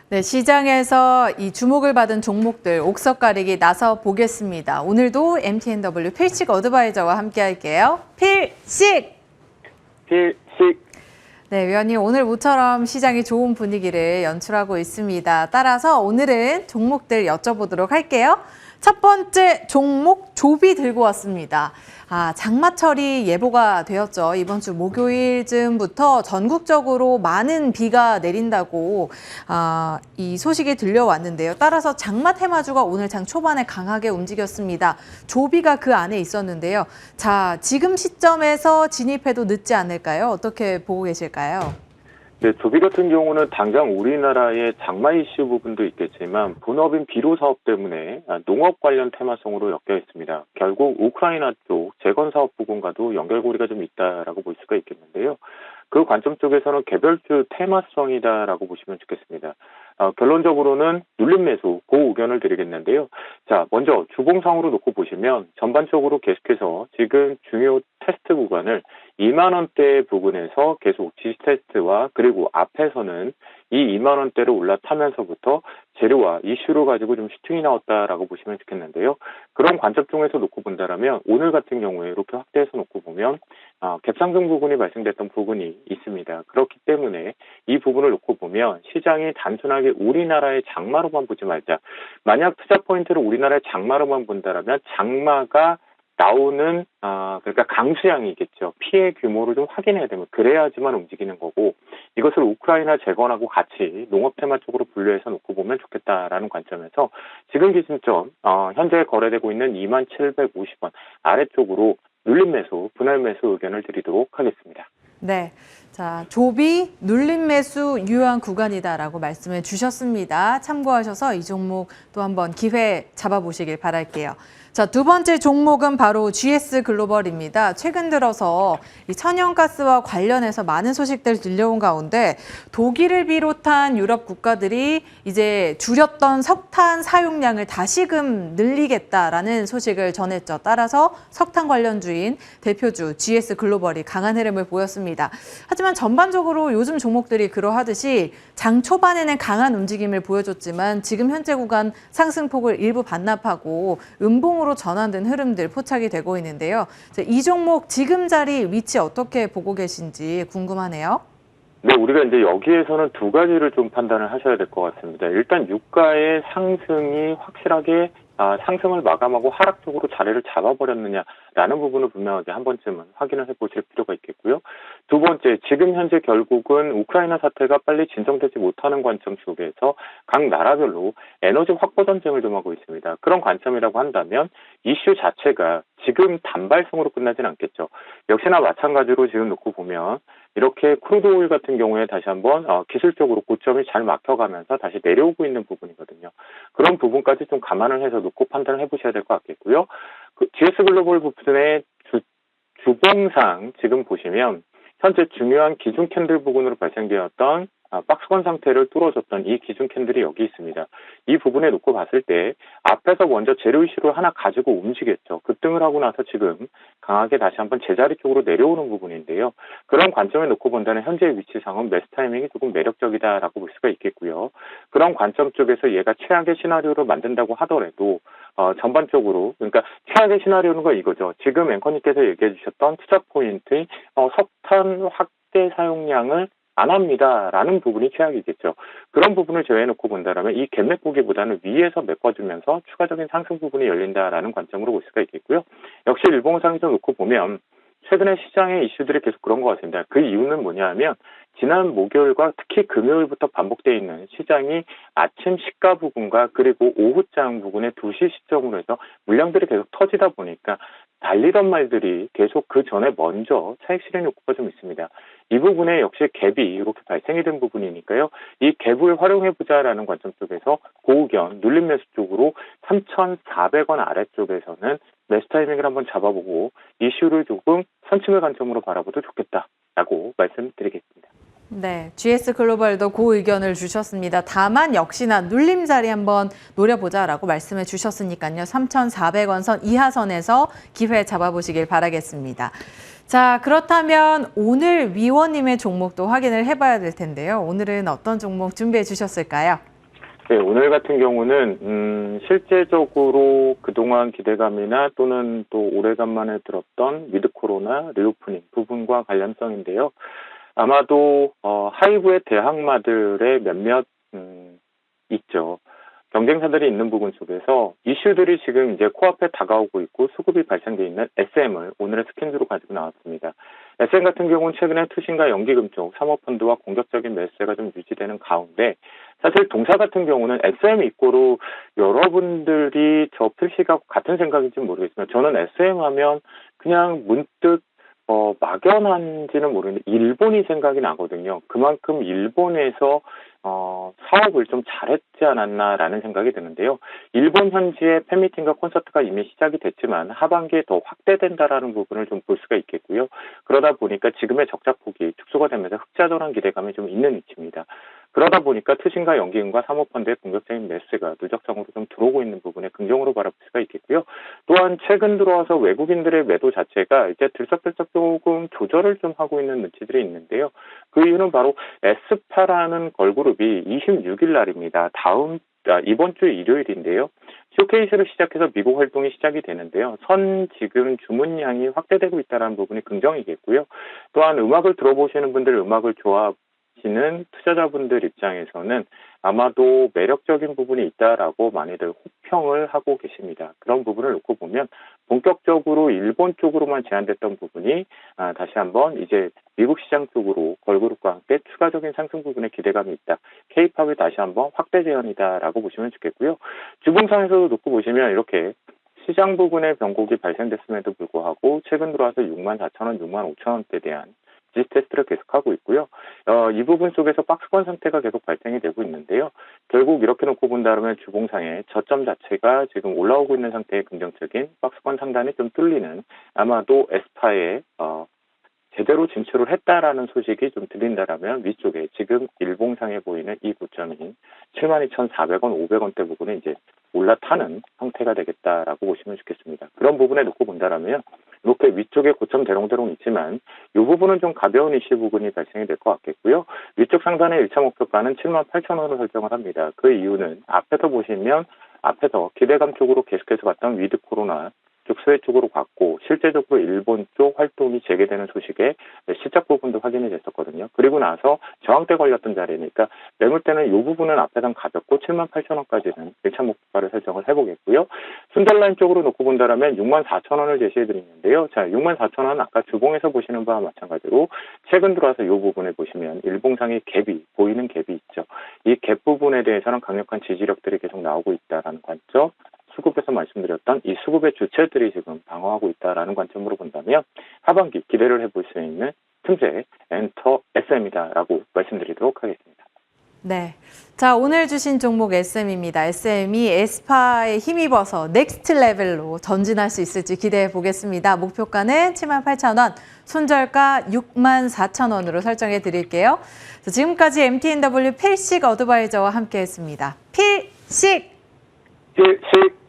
네, 시장에서 이 주목을 받은 종목들 옥석 가리기 나서 보겠습니다. 오늘도 MTNW 필식 어드바이저와 함께 할게요. 필식! 네, 위원님 오늘 모처럼 시장이 좋은 분위기를 연출하고 있습니다. 따라서 오늘은 종목들 여쭤보도록 할게요. 첫 번째 종목 조비 들고 왔습니다. 장마철이 예보가 되었죠. 이번 주 목요일쯤부터 전국적으로 많은 비가 내린다고 이 소식이 들려왔는데요. 따라서 장마 테마주가 오늘 장 초반에 강하게 움직였습니다. 조비가 그 안에 있었는데요. 자, 지금 시점에서 진입해도 늦지 않을까요? 어떻게 보고 계실까요? 네, 조비 같은 경우는 당장 우리나라의 장마 이슈 부분도 있겠지만 본업인 비료 사업 때문에 농업 관련 테마성으로 엮여 있습니다. 결국 우크라이나 쪽 재건 사업 부분과도 연결고리가 좀 있다라고 볼 수가 있겠는데요. 그 관점 쪽에서는 개별주 테마성이다라고 보시면 좋겠습니다. 결론적으로는 눌림 매수 그 의견을 드리겠는데요. 자, 먼저 주봉상으로 놓고 보시면 전반적으로 계속해서 지금 중요 테스트 구간을 2만 원대 부분에서 계속 지지 테스트와 그리고 앞에서는 이 2만 원대로 올라타면서부터 재료와 이슈를 가지고 좀 슈팅이 나왔다라고 보시면 좋겠는데요. 그런 관점 중에서 놓고 본다라면 오늘 같은 경우에 이렇게 확대해서 놓고 보면 갭상승 부분이 발생됐던 부분이 있습니다. 그렇기 때문에 이 부분을 놓고 보면 시장이 단순하게 우리나라의 장마로만 보지 말자. 만약 투자 포인트를 우리나라의 장마로만 본다라면 장마가 나오는 그러니까 강수량이겠죠. 피해 규모를 좀 확인해야 되면 그래야지만 움직이는 거고 이것을 우크라이나 재건하고 같이 농업 테마 쪽으로 분류해서 놓고 보면 좋겠다라는 관점에서 지금 기준점 현재 거래되고 있는 2750원 아래쪽으로 눌림 매수, 분할 매수 의견을 드리도록 하겠습니다. 네, 자 조비 눌림 매수 유효한 구간이다라고 말씀해 주셨습니다. 참고하셔서 이 종목 또 한번 기회 잡아보시길 바랄게요. 자, 두 번째 종목은 바로 GS 글로벌입니다. 최근 들어서 이 천연가스와 관련해서 많은 소식들 들려온 가운데 독일을 비롯한 유럽 국가들이 이제 줄였던 석탄 사용량을 다시금 늘리겠다라는 소식을 전했죠. 따라서 석탄 관련주인 대표주 GS 글로벌이 강한 흐름을 보였습니다. 하지만 전반적으로 요즘 종목들이 그러하듯이 장 초반에는 강한 움직임을 보여줬지만 지금 현재 구간 상승폭을 일부 반납하고 음봉으로 전환된 흐름들 포착이 되고 있는데요. 이 종목 지금 자리 위치 어떻게 보고 계신지 궁금하네요. 네, 우리가 이제 여기에서는 두 가지를 좀 판단을 하셔야 될 것 같습니다. 일단 유가의 상승이 확실하게 상승을 마감하고 하락 쪽으로 자리를 잡아버렸느냐라는 부분을 분명하게 한 번쯤은 확인을 해보실 필요가 있겠고요. 두 번째, 지금 현재 결국은 우크라이나 사태가 빨리 진정되지 못하는 관점 속에서 각 나라별로 에너지 확보 전쟁을 좀 하고 있습니다. 그런 관점이라고 한다면 이슈 자체가 지금 단발성으로 끝나진 않겠죠. 역시나 마찬가지로 지금 놓고 보면 이렇게 크루드 오일 같은 경우에 다시 한번 기술적으로 고점이 잘 막혀가면서 다시 내려오고 있는 부분이거든요. 그런 부분까지 좀 감안을 해서 놓고 판단을 해보셔야 될 것 같겠고요. GS 글로벌 부분의 주봉상 지금 보시면 현재 중요한 기준 캔들 부분으로 발생되었던 박스권 상태를 뚫어줬던 이 기준 캔들이 여기 있습니다. 이 부분에 놓고 봤을 때 앞에서 먼저 재료 이슈를 하나 가지고 움직였죠. 급등을 하고 나서 지금 강하게 다시 한번 제자리 쪽으로 내려오는 부분인데요. 그런 관점에 놓고 본다는 현재의 위치상은 매수 타이밍이 조금 매력적이다라고 볼 수가 있겠고요. 그런 관점 쪽에서 얘가 최악의 시나리오를 만든다고 하더라도 전반적으로 그러니까 최악의 시나리오는 거 이거죠. 지금 앵커님께서 얘기해 주셨던 투자 포인트의 석탄 확대 사용량을 안 합니다라는 부분이 최악이겠죠. 그런 부분을 제외해놓고 본다면 이 갭맥 보기보다는 위에서 메꿔주면서 추가적인 상승 부분이 열린다라는 관점으로 볼 수가 있겠고요. 역시 일봉상에서 놓고 보면 최근에 시장의 이슈들이 계속 그런 것 같습니다. 그 이유는 뭐냐 하면 지난 목요일과 특히 금요일부터 반복되어 있는 시장이 아침 시가 부분과 그리고 오후장 부분의 2시 시점으로 해서 물량들이 계속 터지다 보니까 달리던 말들이 계속 그 전에 먼저 차익 실현 욕구가 좀 있습니다. 이 부분에 역시 갭이 이렇게 발생이 된 부분이니까요. 이 갭을 활용해보자라는 관점 쪽에서 고의견, 눌림 매수 쪽으로 3,400원 아래쪽에서는 매수 타이밍을 한번 잡아보고 이슈를 조금 선침의 관점으로 바라봐도 좋겠다라고 말씀드리겠습니다. 네, GS 글로벌도 그 의견을 주셨습니다. 다만 역시나 눌림 자리 한번 노려보자라고 말씀해 주셨으니까요. 3,400원 선 이하선에서 기회 잡아보시길 바라겠습니다. 자, 그렇다면 오늘 위원님의 종목도 확인을 해봐야 될 텐데요. 오늘은 어떤 종목 준비해 주셨을까요? 네, 오늘 같은 경우는 실제적으로 그동안 기대감이나 또는 또 오래간만에 들었던 위드 코로나 리오프닝 부분과 관련성인데요. 아마도 하이브의 대항마들의 몇몇 있죠. 경쟁사들이 있는 부분 속에서 이슈들이 지금 이제 코앞에 다가오고 있고 수급이 발생돼 있는 SM을 오늘의 스캔으로 가지고 나왔습니다. SM 같은 경우는 최근에 투신과 연기금 쪽 사모펀드와 공격적인 매수세가 좀 유지되는 가운데 사실 동사 같은 경우는 SM 입고로 여러분들이 저 필시가 같은 생각인지 모르겠지만 저는 SM 하면 그냥 문득 막연한지는 모르는데 일본이 생각이 나거든요. 그만큼 일본에서 사업을 좀 잘했지 않았나라는 생각이 드는데요. 일본 현지의 팬미팅과 콘서트가 이미 시작이 됐지만 하반기에 더 확대된다라는 부분을 좀 볼 수가 있겠고요. 그러다 보니까 지금의 적자폭이 축소가 되면서 흑자전환 기대감이 좀 있는 위치입니다. 그러다 보니까 투신과 연기금과 사모펀드의 공격적인 매수세가 누적성으로 좀 들어오고 있는 부분에 긍정으로 바라볼 수가 있겠고요. 또한 최근 들어와서 외국인들의 매도 자체가 이제 들썩들썩 조금 조절을 좀 하고 있는 눈치들이 있는데요. 그 이유는 바로 에스파라는 걸그룹이 26일 날입니다. 이번 주 일요일인데요. 쇼케이스를 시작해서 미국 활동이 시작이 되는데요. 지금 주문량이 확대되고 있다는 부분이 긍정이겠고요. 또한 음악을 들어보시는 분들, 음악을 좋아하시는 투자자분들 입장에서는 아마도 매력적인 부분이 있다라고 많이들 호평을 하고 계십니다. 그런 부분을 놓고 보면 본격적으로 일본 쪽으로만 제한됐던 부분이 다시 한번 이제 미국 시장 쪽으로 걸그룹과 함께 추가적인 상승 부분에 기대감이 있다. K-팝이 다시 한번 확대 제한이다라고 보시면 좋겠고요. 주봉상에서도 놓고 보시면 이렇게 시장 부분의 변곡이 발생됐음에도 불구하고 최근 들어와서 64,000원, 65,000원대에 대한 지지 테스트를 계속하고 있고요. 이 부분 속에서 박스권 상태가 계속 발생이 되고 있는데요. 결국 이렇게 놓고 본다면 주봉상의 저점 자체가 지금 올라오고 있는 상태의 긍정적인 박스권 상단이 좀 뚫리는 아마도 에스파의 제대로 진출을 했다라는 소식이 좀 들린다라면 위쪽에 지금 일봉상에 보이는 이 고점인 72,400원, 500원대 부분에 이제 올라타는 형태가 되겠다라고 보시면 좋겠습니다. 그런 부분에 놓고 본다라면 이렇게 위쪽에 고점 대롱대롱 있지만 이 부분은 좀 가벼운 이슈 부분이 발생이 될 것 같겠고요. 위쪽 상단의 1차 목표가는 78,000원으로 설정을 합니다. 그 이유는 앞에서 보시면 앞에서 기대감 쪽으로 계속해서 갔던 위드 코로나 쪽 수혜 쪽으로 갔고 실제적으로 일본 쪽 활동이 재개되는 소식에 시작 부분도 확인이 됐었거든요. 그리고 나서 저항대 걸렸던 자리니까 매물대는 이 부분은 앞에선 가볍고 78,000원까지는 1차 목표가를 설정을 해보겠고요. 순달라인 쪽으로 놓고 본다면 64,000원을 제시해드리는데요. 자, 64,000원 아까 주봉에서 보시는 바와 마찬가지로 최근 들어와서 이 부분에 보시면 일봉상의 갭이 보이는 갭이 있죠. 이 갭 부분에 대해서는 강력한 지지력들이 계속 나오고 있다는 관점. 수급에서 말씀드렸던 이 수급의 주체들이 지금 방어하고 있다라는 관점으로 본다면 하반기 기대를 해볼 수 있는 틈새 엔터 SM이다라고 말씀드리도록 하겠습니다. 네. 자, 오늘 주신 종목 SM입니다. SM이 에스파에 힘입어서 넥스트 레벨로 전진할 수 있을지 기대해 보겠습니다. 목표가는 78,000원, 손절가 64,000원으로 설정해 드릴게요. 자, 지금까지 MTNW 필식 어드바이저와 함께 했습니다. 필식! 필식!